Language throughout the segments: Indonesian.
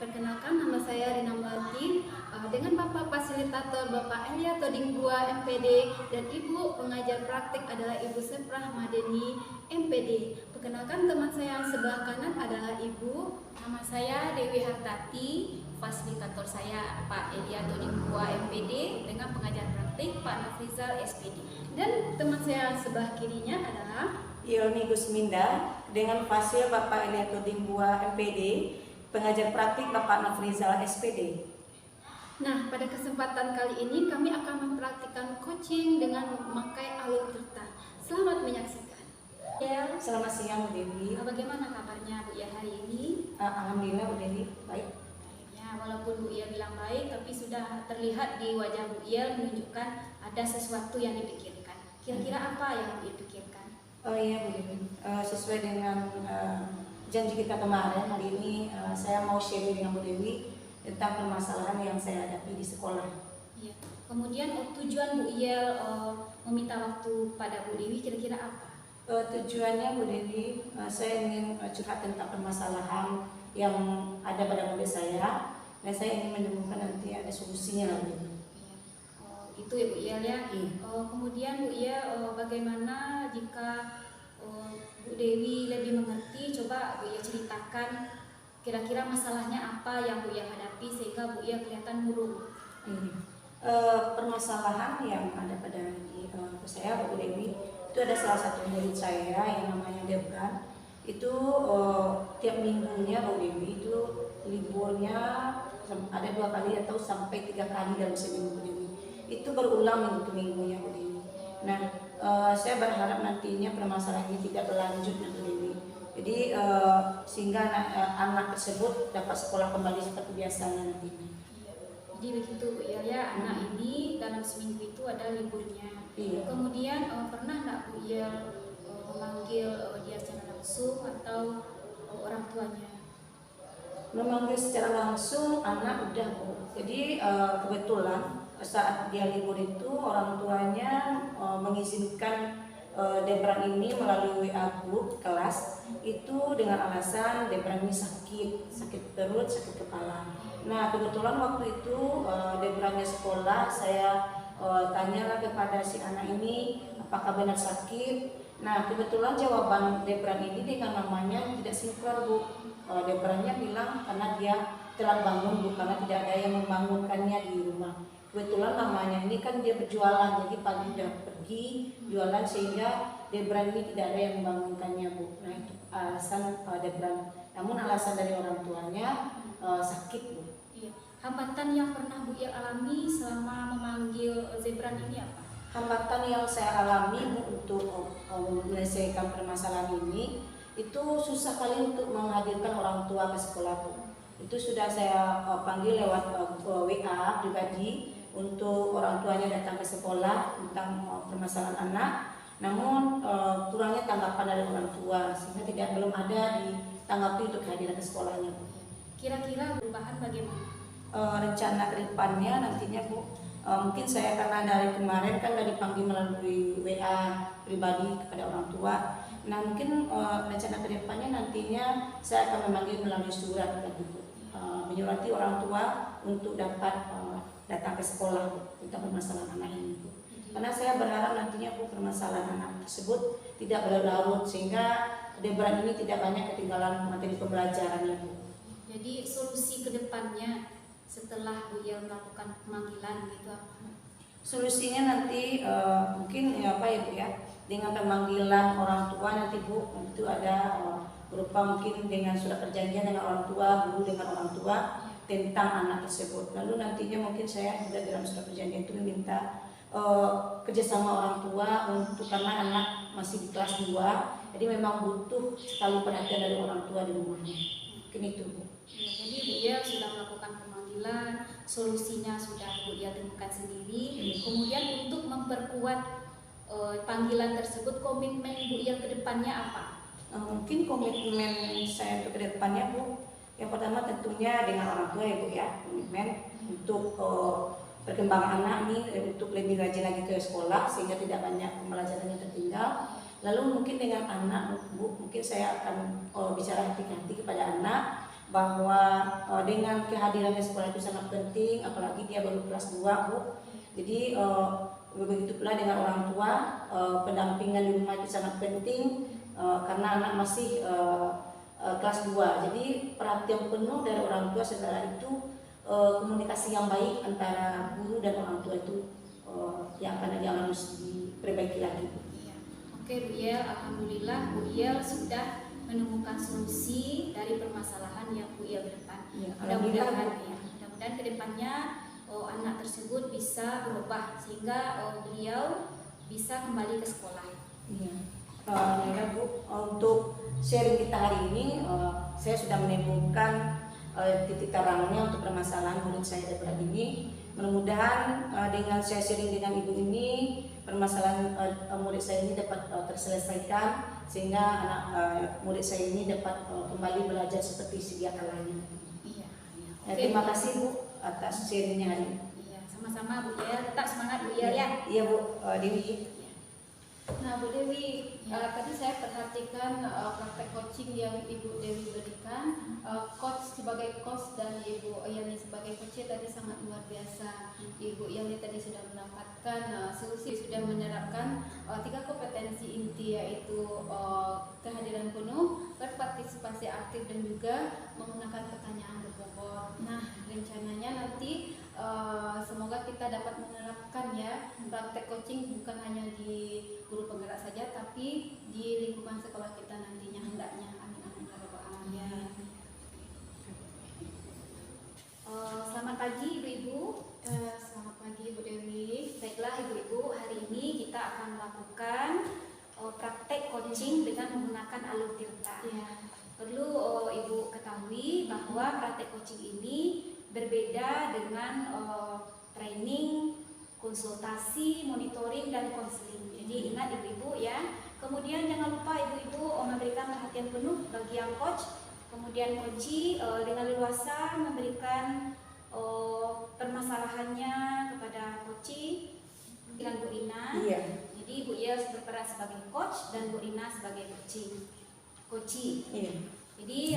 Perkenalkan, nama saya Rina Melati, dengan Bapak Fasilitator Bapak Elia Todingbua MPD dan Ibu pengajar praktik adalah Ibu Seprah Madeni MPD. Perkenalkan, teman saya yang sebelah kanan adalah Ibu. Nama saya Dewi Hartati, fasilitator saya Pak Elia Todingbua MPD dengan pengajar praktik Pak Nafrizal SPD. Dan teman saya yang sebelah kirinya adalah Ilmi Gusminda dengan fasil Bapak Elia Todingbua MPD, pengajar praktik Bapak Nafrizal SPD. Nah, pada kesempatan kali ini kami akan mempraktikkan coaching dengan memakai alur tirta. Selamat menyaksikan. Ya, Selamat siang Bu Dewi. bagaimana kabarnya Bu Ia hari ini? Alhamdulillah Bu Dewi, baik. Ya, walaupun Bu Ia bilang baik, tapi sudah terlihat di wajah Bu Ia menunjukkan ada sesuatu yang dipikirkan. Kira-kira apa yang Bu Ia pikirkan? Oh iya Bu Dewi, sesuai dengan janji kita kemarin, hari ini saya mau share dengan Bu Dewi tentang permasalahan yang saya hadapi di sekolah. Ya. Kemudian tujuan Bu Ia meminta waktu pada Bu Dewi kira-kira apa? Tujuannya Bu Dewi, saya ingin curhat tentang permasalahan yang ada pada murid saya, dan saya ingin menemukan nanti ada solusinya lah Bu Dewi. Ya. Itu ya Bu Ia ya. Kemudian Bu Ia bagaimana jika Bu Dewi lebih mengerti, coba Bu Ia ceritakan kira-kira masalahnya apa yang Bu Ia hadapi sehingga Bu Ia kelihatan murung. Permasalahan yang ada pada saya Bu Dewi, itu ada salah satu murid saya yang namanya Debran. Itu tiap minggunya Bu Dewi itu liburnya ada 2 kali atau sampai 3 kali dalam seminggu Bu Dewi. Itu berulang minggu ke minggunya Bu Dewi. Nah, saya berharap nantinya permasalahan ini tidak berlanjut Bu Dewi. Jadi sehingga anak tersebut dapat sekolah kembali seperti biasanya nantinya. Jadi begitu Bu Ia ya, anak ini dalam seminggu itu ada liburnya. Iya. Kemudian pernah nggak Bu Ia memanggil dia secara langsung atau orang tuanya? Memanggil secara langsung anak udah Bu. Jadi kebetulan saat dia libur itu orang tuanya mengizinkan Debran ini melalui WA group kelas itu dengan alasan Debran ini sakit perut, sakit kepala. Nah kebetulan waktu itu Debrannya sekolah, saya tanyalah kepada si anak ini apakah benar sakit. Nah kebetulan jawaban Debran ini dengan namanya tidak sinkron Bu. Debrannya bilang karena dia telah bangun Bu, karena tidak ada yang membangunkannya di rumah. Kebetulan namanya ini kan dia berjualan, jadi pagi udah pergi jualan sehingga Debran ini tidak ada yang membangunkannya Bu. Nah itu alasan Debran. Namun alasan dari orang tuanya sakit Bu. Iya. Hambatan yang pernah Bu Ia alami selama memanggil Zebran ini apa? Hambatan yang saya alami Bu untuk menyelesaikan permasalahan ini itu susah kali untuk menghadirkan orang tua ke sekolah Bu. Itu sudah saya panggil lewat WA pribadi untuk orang tuanya datang ke sekolah tentang permasalahan anak. Namun kurangnya tanggapan dari orang tua sehingga belum ada ditanggapi untuk kehadiran ke sekolahnya Bu. Kira-kira perubahan bagaimana? Rencana kedepannya nantinya Bu, mungkin saya karena dari kemarin kan sudah dipanggil melalui WA pribadi kepada orang tua. Nah mungkin rencana kedepannya nantinya saya akan memanggil melalui surat lagi Bu, menyurati orang tua untuk dapat datang ke sekolah Bu, tentang permasalahan anak ini Bu. Karena saya berharap nantinya Bu permasalahan anak tersebut tidak berlarut sehingga Debran ini tidak banyak ketinggalan materi pembelajarannya Bu. Jadi solusi kedepannya setelah Bu Ia melakukan pemanggilan gitu apa? Solusinya nanti mungkin apa ya Bu ya, dengan pemanggilan orang tua nanti Bu, itu ada berupa mungkin dengan surat perjanjian dengan orang tua, guru dengan orang tua tentang anak tersebut. Lalu nantinya mungkin saya juga dalam surat perjanjian itu meminta kerjasama orang tua untuk karena anak masih di kelas 2, jadi memang butuh sekali perhatian dari orang tua di rumahnya. Mungkin itu Bu. Ya, jadi Bu Ia sudah melakukan pemanggilan, solusinya sudah Bu Ia temukan sendiri. Kemudian untuk memperkuat panggilan tersebut, komitmen Bu Ia ke depannya apa? Mungkin komitmen saya untuk kedepannya Bu, yang pertama tentunya dengan orang tua ya Bu ya, komitmen untuk perkembangan anak ini untuk lebih rajin lagi ke sekolah sehingga tidak banyak pembelajaran yang tertinggal. Lalu mungkin dengan anak Bu, mungkin saya akan bicara hati-hati kepada anak bahwa dengan kehadirannya sekolah itu sangat penting, apalagi dia baru kelas 2 Bu. Jadi begitu pula dengan orang tua, pendampingan di rumah itu sangat penting karena anak masih kelas 2. Jadi perhatian penuh dari orang tua, setelah itu komunikasi yang baik antara guru dan orang tua itu yang harus diperbaiki lagi. Iya. Oke Bu Yel, alhamdulillah Bu Yel sudah menemukan solusi dari permasalahan yang Bu Yel depan. Ya, Mudah-mudahan kedepannya anak tersebut bisa berubah sehingga beliau bisa kembali ke sekolah. Iya. Ya Bu, untuk sharing kita hari ini saya sudah menemukan titik terangnya untuk permasalahan murid saya daripada ini. Mudah-mudahan dengan saya sharing dengan ibu ini, permasalahan murid saya ini dapat terselesaikan sehingga anak murid saya ini dapat kembali belajar seperti sedia kalanya. Iya. Okay. Terima kasih Bu atas sharingnya hari ini. Iya, sama-sama Bu Yel. Tetap semangat Bu Yel ya. Iya Bu Dewi. Nah Bu Dewi, tadi saya perhatikan praktek coaching yang Ibu Dewi berikan. Coach sebagai coach dan Ibu Yani sebagai coach tadi sangat luar biasa. Ibu Yani tadi sudah mendapatkan solusi, sudah menerapkan 3 kompetensi inti, yaitu kehadiran penuh, berpartisipasi aktif, dan juga menggunakan pertanyaan berbobot. Nah, rencananya nanti semoga kita dapat menerapkan ya praktek coaching bukan hanya di guru penggerak saja, tapi di lingkungan sekolah kita nantinya, hendaknya. Amin amin ya rabbal alamin. Selamat pagi Ibu-Ibu. Selamat pagi Ibu Dewi. Baiklah Ibu-Ibu, hari ini kita akan melakukan praktek coaching dengan menggunakan alur tirta. Ya. Perlu Ibu ketahui bahwa praktek coaching ini berbeda dengan training, konsultasi, monitoring, dan konseling. Jadi ingat Ibu-Ibu ya. Kemudian jangan lupa Ibu-Ibu memberikan perhatian penuh bagi yang coach. Kemudian coach dengan leluasa memberikan permasalahannya kepada coach dengan Bu Rina. Iya. Jadi Bu Yel berperan sebagai coach dan Bu Rina sebagai coach. Iya. Jadi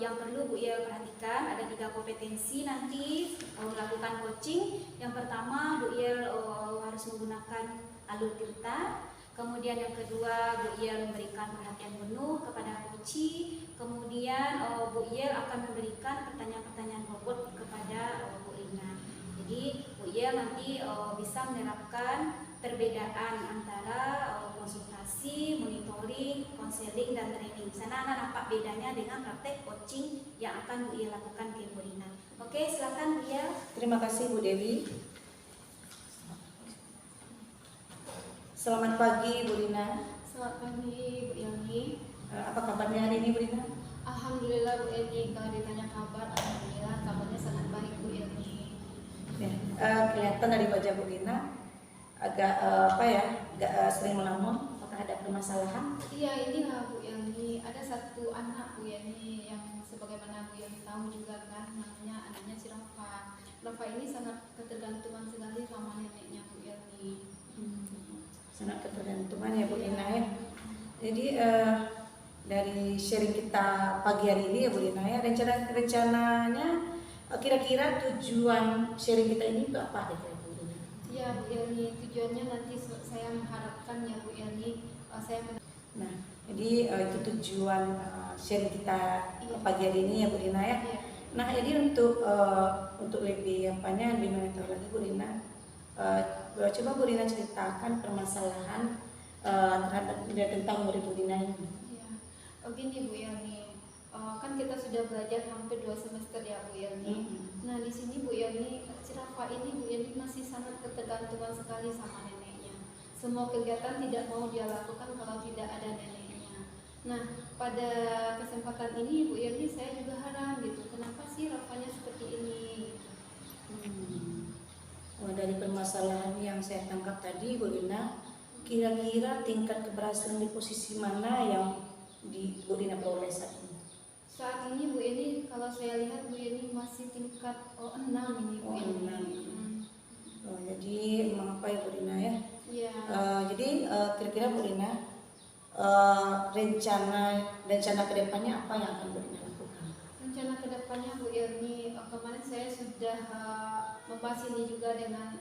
yang perlu Bu Yel perhatikan ada 3 kompetensi nanti melakukan coaching. Yang pertama Bu Yel harus menggunakan alur tirta. Kemudian yang kedua Bu Yel memberikan perhatian penuh kepada coach. Kemudian Bu Yel akan memberikan pertanyaan-pertanyaan bobot kepada Bu Rina. Jadi Bu Yel nanti bisa menerapkan perbedaan antara konsultasi, monitoring, konseling, dan training. Sana Anda nampak bedanya dengan praktek coaching yang akan Bu Yel lakukan ke Bu Rina. Oke, silakan Bu Yel. Terima kasih Bu Dewi. Selamat pagi Bu Rina. Selamat pagi Bu Yani. Apa kabarnya hari ini Bu Rina? Alhamdulillah Bu Yani, kalau ditanya kabar, alhamdulillah kabarnya sangat baik Bu Yani. Ya, kelihatan dari wajah Bu Rina agak sering melamun. Apakah ada permasalahan? Iya, inilah Bu Yani, ada satu anak Bu Yani yang sebagaimana Bu Yani tahu juga kan, namanya anaknya si Rafa. Rafa ini sangat ketergantungan sekali sama neneknya Bu Yani. Sangat ketergantungan ya Bu Rina ya. Jadi dari sharing kita pagi hari ini ya Bu Rina ya, rencananya kira-kira tujuan sharing kita ini itu apa ya Bu Rina? Ya Bu Yani, tujuannya nanti saya mengharapkan ya Bu Yani, Nah, jadi itu tujuan sharing kita pagi hari ini ya Bu Rina ya. Iya. Nah, jadi untuk lebih lebih mengetahui lagi Bu Rina, coba Bu Rina ceritakan permasalahan tentang murid Bu Rina ini. Ya. Gini Bu Yani, kan kita sudah belajar hampir 2 semester ya Bu Yani. Nah di sini Bu Yani, si Rafa ini Bu Yani masih sangat ketergantungan sekali sama neneknya. Semua kegiatan tidak mau dia lakukan kalau tidak ada neneknya. Nah pada kesempatan ini Bu Yani saya juga heran gitu, kenapa sih Rafanya seperti ini? Dari permasalahan yang saya tangkap tadi Bu Rina, kira-kira tingkat keberhasilan di posisi mana yang Bu Rina peroleh saat ini? Saat ini Bu Yani, kalau saya lihat Bu Yani masih tingkat 6 ini Bu Yani. Jadi mengapa ya Bu Rina ya? Iya. Jadi kira-kira Bu Rina rencana kedepannya apa yang akan Bu Rina lakukan? Rencana sudah membahas ini juga dengan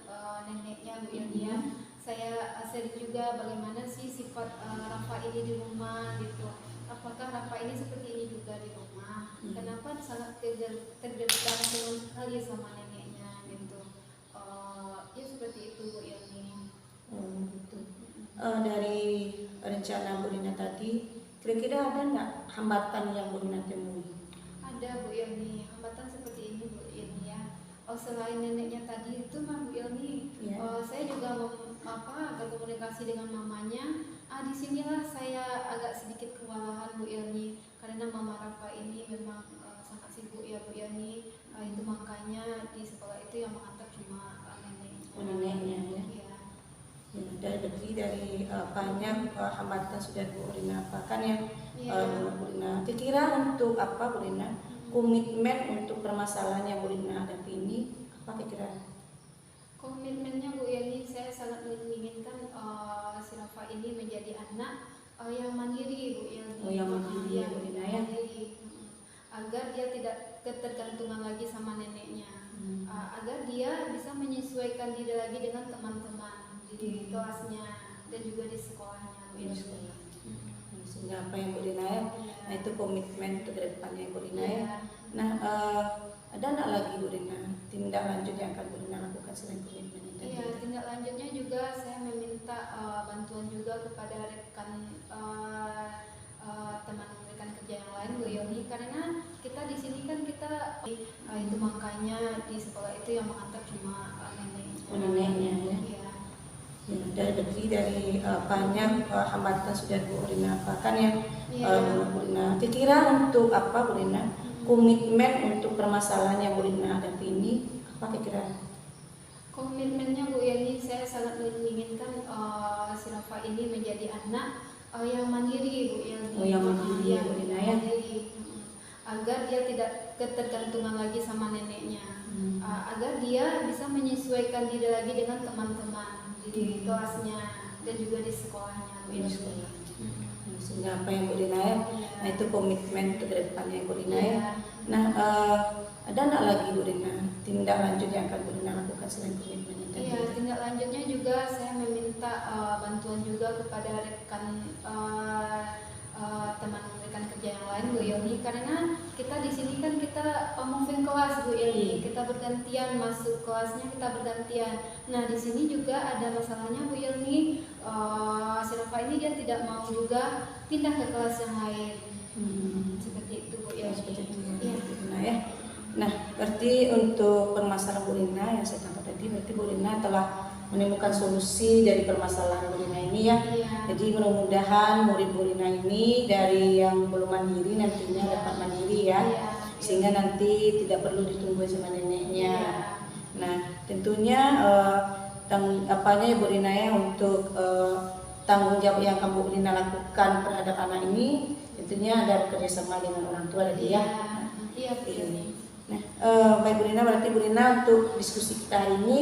neneknya Bu Ilmi ya. Saya share juga bagaimana sih sifat Rafa ini di rumah gitu. Apakah Rafa ini seperti ini juga di rumah? Kenapa sangat terdekat sekali sama neneknya gitu? Ya seperti itu Bu Ilmi. Gitu. Dari rencana Bu Rina tadi, kira-kira ada nggak hambatan yang Bu Rina temui? Ada Bu Ilmi, hambatan seperti ini Bu Ilmi ya. Selain neneknya tadi itu mah Bu Ilmi, saya juga berkomunikasi dengan mamanya. Disinilah saya agak sedikit kewalahan Bu Ilmi, karena Mama Rafa ini memang sangat sibuk ya Bu Ilmi. Itu makanya di sekolah itu yang mengantar cuma Neneknya ya. Ya, dari banyak hambatan sudah Bu Rina apakan ya. Bu Rina, kira-kira untuk apa Bu Rina? Komitmen untuk permasalahan yang Bu Rina hadapi ini apa kira-kira? Komitmennya Bu Yani, saya sangat menginginkan si Rafa ini menjadi anak yang mandiri Bu Yani. Yang mandiri ya Bu Rina ya. Agar dia tidak ketergantungan lagi sama neneknya. Agar dia bisa menyesuaikan diri lagi dengan teman-teman di kelasnya dan juga di sekolahnya Bu Yani. Sehingga apa yang Bu Rina ya, nah itu komitmen untuk kedepannya Bu Rina ya. Nah, ada nggak lagi Bu Rina tindak lanjut yang akan Bu Rina lakukan selain komitmen ini? Iya, tindak lanjutnya juga saya meminta bantuan juga kepada rekan teman rekan kerja yang lain Bu Yoni, karena kita di sini kan kita itu makanya di sekolah itu yang mengantar cuma neneknya ya. Ya, dari banyak hambatan sudah Bu Rina apakan ya. Bu Rina, kira-kira untuk apa Bu Rina? Komitmen untuk permasalahan yang Bu Rina hadapi ini apa kira-kira? Komitmennya Bu Yani, saya sangat menginginkan si Rafa ini menjadi anak yang mandiri Bu Yani. Yang mandiri ya Bu Rina ya. Agar dia tidak ketergantungan lagi sama neneknya. Agar dia bisa menyesuaikan diri lagi dengan teman-teman di kelasnya dan juga di sekolahnya Bu Yani. Sehingga apa yang Bu Rina ya, nah itu komitmen untuk kedepannya Bu Rina ya. Nah, ada nggak lagi Bu Rina tindak lanjut yang akan Bu Rina lakukan selain komitmen ini? Iya, tindak lanjutnya juga saya meminta bantuan juga kepada rekan teman rekan kerja yang lain Bu Yoni, karena kita di sini kan kita moving kelas Bu Yoni, kita bergantian masuk kelasnya, kita bergantian. Nah di sini juga ada masalahnya Bu Yoni, si Rafa ini dia tidak mau juga pindah ke kelas yang lain. Seperti itu Bu Yoni. Seperti itu ya. Nah, berarti untuk permasalahan Bu Rina yang saya tangkap tadi, berarti Bu Rina telah menemukan solusi dari permasalahan Bu Rina ini ya. Jadi mudah-mudahan murid Bu Rina ini dari yang belum mandiri nantinya dapat mandiri ya. Sehingga nanti tidak perlu ditunggu sama neneknya. Nah, tentunya apanya Bu Rina ya untuk tanggung jawab yang akan Bu Rina lakukan terhadap anak ini tentunya ada kerjasama dengan orang tua tadi ya. Iya Bu Yoni. Nah, baik Bu Rina, berarti Bu Rina untuk diskusi kita hari ini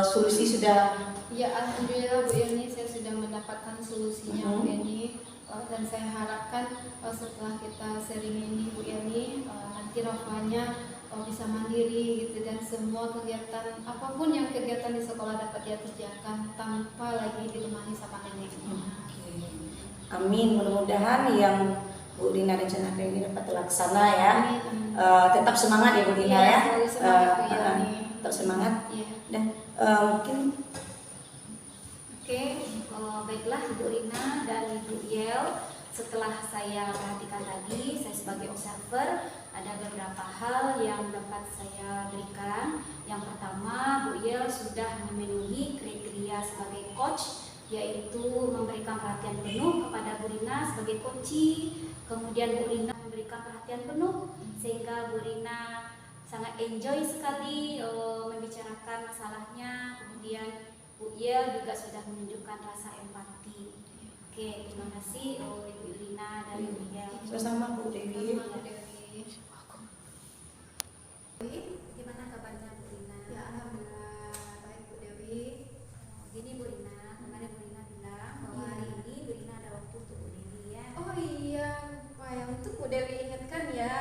solusi sudah. Ya alhamdulillah Bu Yani, saya sudah mendapatkan solusinya Bu Yani, dan saya harapkan setelah kita sharing ini Bu Yani, nanti Rafanya bisa mandiri gitu, dan semua kegiatan apapun yang kegiatan di sekolah dapat dia kerjakan tanpa lagi ditemani sama neneknya. Amin, mudah-mudahan yang Bu Rina rencanakan ini dapat terlaksana ya. Tetap semangat ya Bu Rina ya. Selalu semangat Bu Yani. Tetap semangat. Dan mungkin baiklah Ibu Rina dan Ibu Yel, setelah saya perhatikan tadi, saya sebagai observer ada beberapa hal yang dapat saya berikan. Yang pertama, Bu Yel sudah memenuhi kriteria sebagai coach, yaitu memberikan perhatian penuh kepada Bu Rina sebagai coachee. Kemudian Bu Rina memberikan perhatian penuh sehingga Bu Rina sangat enjoy sekali membicarakan masalahnya. Kemudian Bu Yel juga sudah menunjukkan rasa empati. Oke, terima kasih Ibu Rina dan Ibu Yel. Sama-sama Bu Dewi. Gimana kabarnya Bu Rina? Ya alhamdulillah baik Bu Dewi. Gini Bu Rina, kemarin Bu Rina bilang bahwa hari ini Bu Rina ada waktu untuk Bu Dewi ya. Oh iya, lupa yang untuk Bu Dewi ingatkan ya.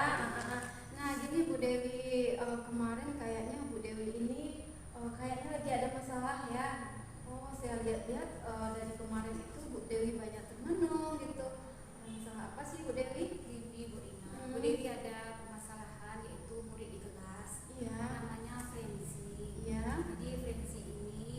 Nah gini Bu Dewi, kemarin kayaknya Bu Dewi ini kayaknya lagi ada masalah ya. Oh, saya lihat-lihat dari kemarin itu Bu Dewi banyak termenung gitu. Masalah apa sih Bu Dewi? Ini Bu Rina, Bu Dewi ada permasalahan yaitu murid di kelas. Iya. Namanya Frenzy. Iya. Jadi Frenzy ini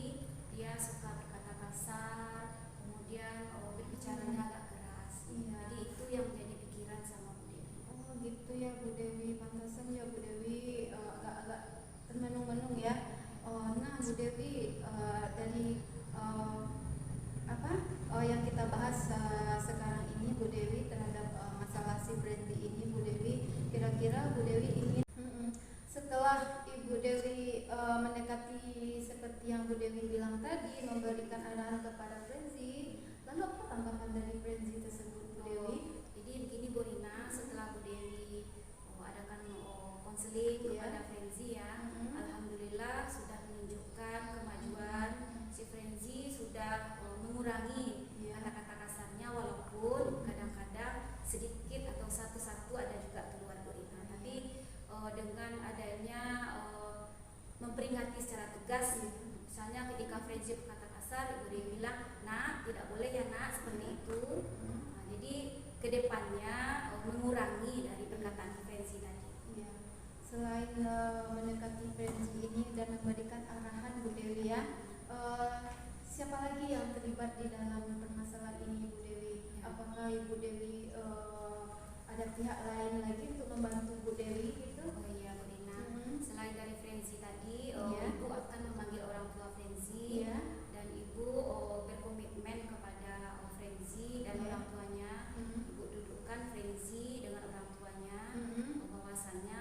dia suka berkata kasar, kemudian berbicaranya agak keras. Iya. Jadi itu yang menjadi pikiran sama Bu Dewi. Oh gitu ya Bu Dewi, pantasan ya Bu Dewi agak-agak termenung-menung ya. Nah Bu Dewi dari yang kita bahas sekarang ini Bu Dewi terhadap masalah si Frenzy ini Bu Dewi, kira-kira Bu Dewi ingin setelah Ibu Dewi mendekati seperti yang Bu Dewi bilang tadi, memberikan arahan kepada Frenzy, lalu apa tambahan dari Frenzy tersebut Bu Dewi? Jadi begini Bu Rina, setelah Bu Dewi adakan konseling kepada Frenzy ya, alhamdulillah sudah menunjukkan kemajuan. Si Frenzy sudah mengurangi kata-kata kasarnya, walaupun kadang-kadang sedikit atau satu-satu ada juga keluar Bu Rina. Tapi dengan adanya memperingati secara tegas, misalnya ketika Frenzy berkata kasar, Ibu Dewi bilang, "Nak, tidak boleh ya nak seperti itu." Jadi kedepannya mengurangi dari perkataan Frenzy tadi. Ya, selain mendekati Frenzy ini dan memberikan arahan Bu Dewi ya, siapa lagi yang terlibat di dalam permasalahan ini Bu Dewi? Apakah Ibu Dewi ada pihak lain lagi untuk membantu Bu Dewi gitu? Oh iya Bu Rina, selain dari Frenzy tadi, Ibu akan memanggil orang tua Frenzy dan Ibu berkomitmen kepada Frenzy dan orang tuanya. Ibu dudukkan Frenzy dengan orang tuanya, bahwasannya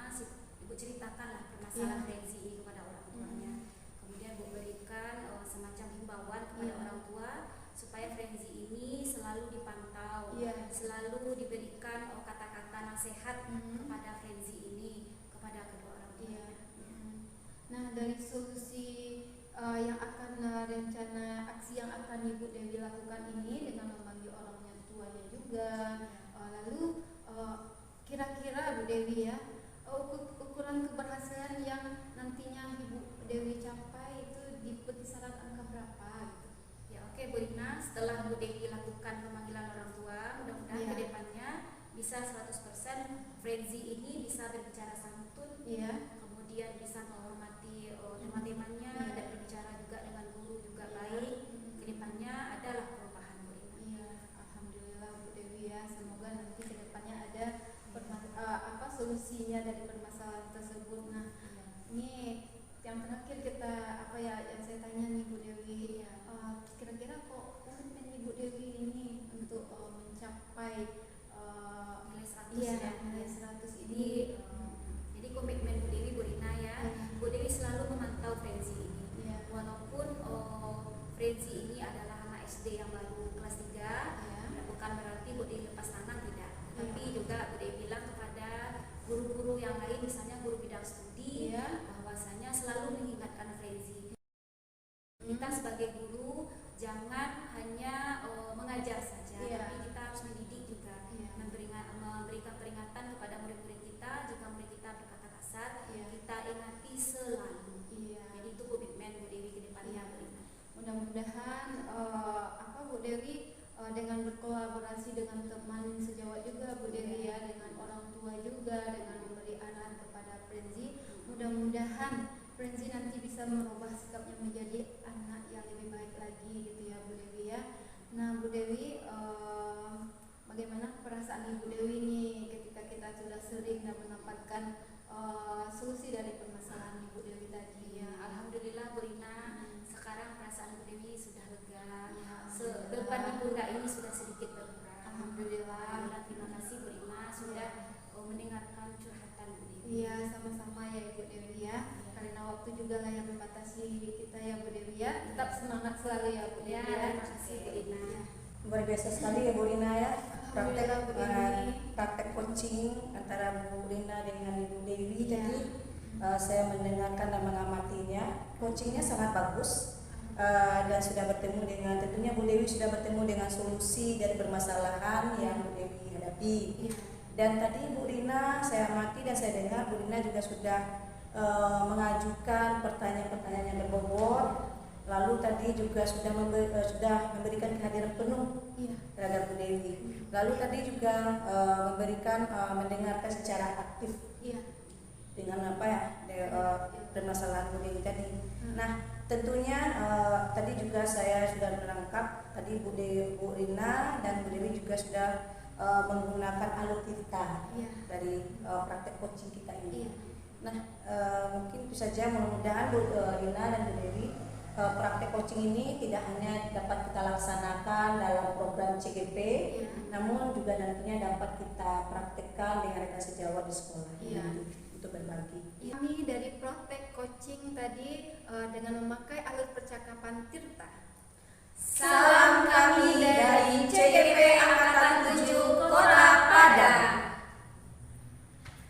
Ibu ceritakanlah permasalahan Frenzy ini kepada orang tuanya. Kemudian Ibu berikan semacam himbauan kepada orang tua supaya Frenzy ini selalu dipantau, selalu diberikan kata-kata nasihat kepada Frenzy ini, kepada kedua orang tua. Nah, dari solusi yang akan rencana aksi yang akan Ibu Dewi lakukan ini dengan memanggil orang tuanya juga, lalu kira-kira Bu Dewi ya, ukuran keberhasilan yang nantinya Ibu Dewi capai itu di kisaran angka berapa gitu? Ya oke Bu Rina, setelah Bu Dewi lakukan pemanggilan orang tua, mudah-mudahan kedepannya bisa 100% Frenzy ini bisa berbicara santun, kemudian bisa menghormati teman-temannya dan berbicara juga dengan guru juga baik. Kedepannya adalah perubahan Bu Rina. Iya, alhamdulillah Bu Dewi ya, semoga nanti kedepannya ada solusinya dari permasalahan tersebut. Nah, ini yang terakhir yang saya tanya nih Bu Dewi, kira-kira kok komitmen Ibu Dewi ini untuk mencapai nilai 100 nilai 100 ini? Jadi komitmen Bu Dewi Bu Rina ya, Bu Dewi selalu memantau Frenzy ini. Walaupun Frenzy ini adalah anak SD yang baru kelas 3, bukan berarti Bu Dewi lepas tangan, tidak. Tapi juga Bu Dewi bilang kepada guru-guru yang lain, misalnya guru bidang studi, bahwasanya selalu mengingatkan Frenzy. Kita sebagai guru jangan hanya mengajar saja, tapi kita harus mendidik juga, memberikan peringatan kepada murid-murid kita. Jika murid kita berkata kasar, kita ingati selalu. Jadi itu komitmen Bu Dewi ke depannya Bu Rina. Mudah-mudahan Bu Dewi dengan berkolaborasi dengan teman sejawat juga Bu Dewi ya, dengan orang tua juga, dengan memberi arahan kepada Frenzy, mudah-mudahan Frenzy nanti bisa merubah sikapnya menjadi anak yang lebih baik lagi gitu ya Bu Dewi ya. Nah Bu Dewi, bagaimana perasaan Ibu Dewi nih ketika kita sudah sering dan mendapatkan solusi dari permasalahan Ibu Dewi tadi ya? Alhamdulillah Bu Rina, sekarang perasaan Bu Dewi sudah lega, beban di pundak ini sudah sedikit berkurang. Alhamdulillah. Terima kasih Bu Rina sudah mendengarkan curhatan Bu Dewi. Iya, sama-sama ya Ibu Dewi ya. Karena waktu juga lah yang membatasi kita ya Bu Dewi ya. Tetap semangat selalu ya Bu Dewi ya. Terima kasih Bu Rina. Luar biasa sekali ya Bu Rina ya, Alhamdulillah, Bu Dewi. praktek coaching antara Bu Rina dengan Ibu Dewi. Jadi saya mendengarkan dan mengamatinya, coachingnya sangat bagus. Dan sudah bertemu dengan, tentunya Bu Dewi sudah bertemu dengan solusi dari permasalahan yang Bu Dewi hadapi. Dan tadi Bu Rina saya amati dan saya dengar Bu Rina juga sudah mengajukan pertanyaan-pertanyaan yang berbobot. Lalu tadi juga sudah memberikan kehadiran penuh Iya. terhadap Bu Dewi. Lalu tadi juga mendengarkan secara aktif Iya. dengan apa ya permasalahan Bu Dewi tadi. Nah, tentunya tadi juga saya sudah menangkap tadi Bu Rina dan Bu Dewi juga sudah menggunakan alutsista Iya. dari praktek coaching kita ini. Iya. Nah, mungkin itu saja, mudah-mudahan Bu Rina dan Bu Dewi praktek coaching ini tidak hanya dapat kita laksanakan dalam program CGP, Iya. namun juga nantinya dapat kita praktekkan dengan rekan sejawat di sekolah. Iya. Untuk berbagi. Kami dari praktek coaching tadi dengan memakai alat percakapan Tirta. Salam kami dari